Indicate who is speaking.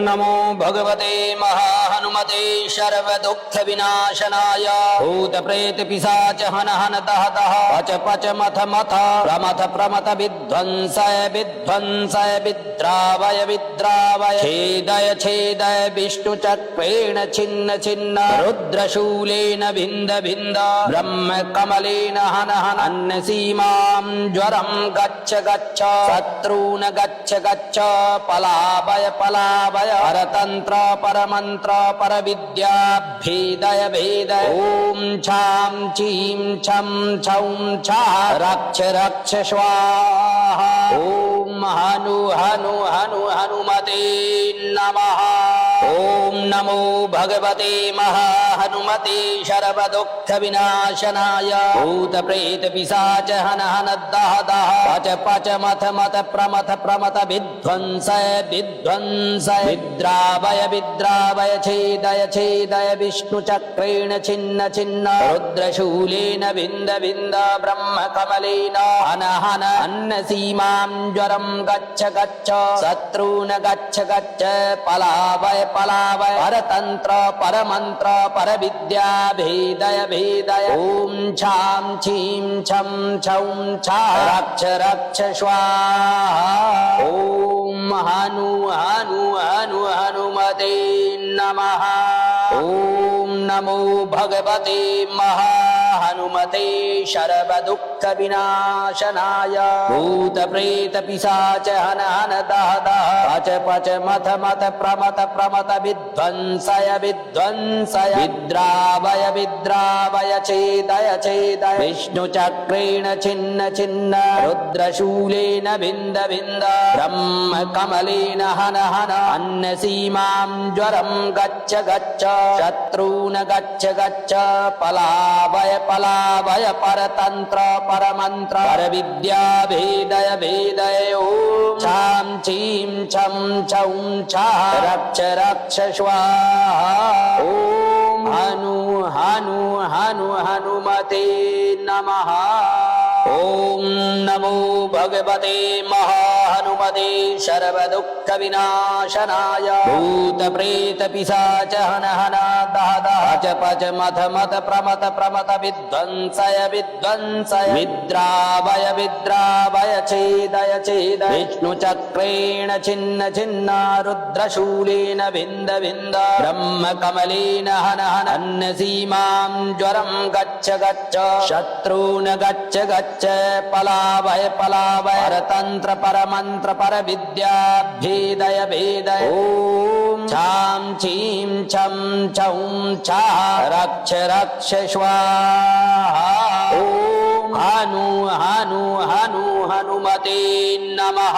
Speaker 1: नमो भगवते महाहनुमते सर्वदुःखविनाशनाय भूतप्रेतपिशाच हन हन दह दह पच पच मथ मथ प्रमथ प्रमथ विध्वंसय विध्वंसय विद्रावय विद्रावय छेदय छेदय विष्णुचक्रेण छिन्न छिन्न रुद्रशूलेन भिन्द भिन्द ब्रह्मकमलेन हन हन अन्यसीमां ज्वरं गच्छ गच्छ शत्रून् गच्छ गच्छ पलावय पलावय परतन्त्र परमन्त्र परविद्या भेदय भेदय ॐ छां चीं छं छौं छः रक्ष रक्ष स्वाहा ॐ हनु हनु हनु हनुमते नमः ॐ नमो भगवते महाहनुमते सर्वदुःखविनाशनाय भूतप्रेतपिशाच हन हन दह दह पच पच मथ मथ प्रमथ प्रमथ विध्वंसय विध्वंसय विद्रावय विद्रावय छेदय छेदय विष्णुचक्रेण छिन्न छिन्न रुद्रशूलेन भिन्द भिन्द ब्रह्मकमलेन हन हन अन्नसीमां ज्वरं गच्छ गच्छ शत्रून् गच्छ गच्छ पलावय पलावय परतन्त्र परमन्त्र परविद्या भेदय भेदय ॐ छां छीं छं छौं छः रक्ष रक्ष स्वाहा ॐ हनु हनु हनु हनुमते नमः ॐ नमो भगवते महाहनुमते सर्वदुःखविनाशनाय भूतप्रेतपिशाच हन हन दह दह पच पच मथ मथ प्रमथ प्रमथ विध्वंसय विध्वंसय विद्रावय विद्रावय छेदय छेदय विष्णुचक्रेण छिन्न छिन्न रुद्रशूलेन भिन्द भिन्द ब्रह्मकमलेन हन हन अन्यसीमां ज्वरं गच्छ गच्छ शत्रून् गच्छ गच्छ पलावय पलावय परतन्त्र परमन्त्र परविद्या भेदय भेदय ॐ छां चीं छं छौं छः रक्ष रक्ष स्वाहा ॐ हनु हनु हनु हनुमते नमः ॐ नमो भगवते महाहनुमते सर्वदुःखविनाशनाय भूतप्रेतपिशाच हन हन दह दह पच पच मथ मथ प्रमथ प्रमथ विध्वंसय विध्वंसय विद्रावय विद्रावय छेदय छेदय विष्णुचक्रेण छिन्न छिन्न रुद्रशूलेन भिन्द भिन्द ब्रह्मकमलेन हन हन अन्यसीमां ज्वरं गच्छ गच्छ शत्रून् गच्छ गच्छ पलावय पलावय परतन्त्र परमन्त्र परविद्या भेदय भेदय ॐ छां चीं छं छौं छः रक्ष रक्ष स्वाहा ॐ हनु हनु हनु हनुमते नमः।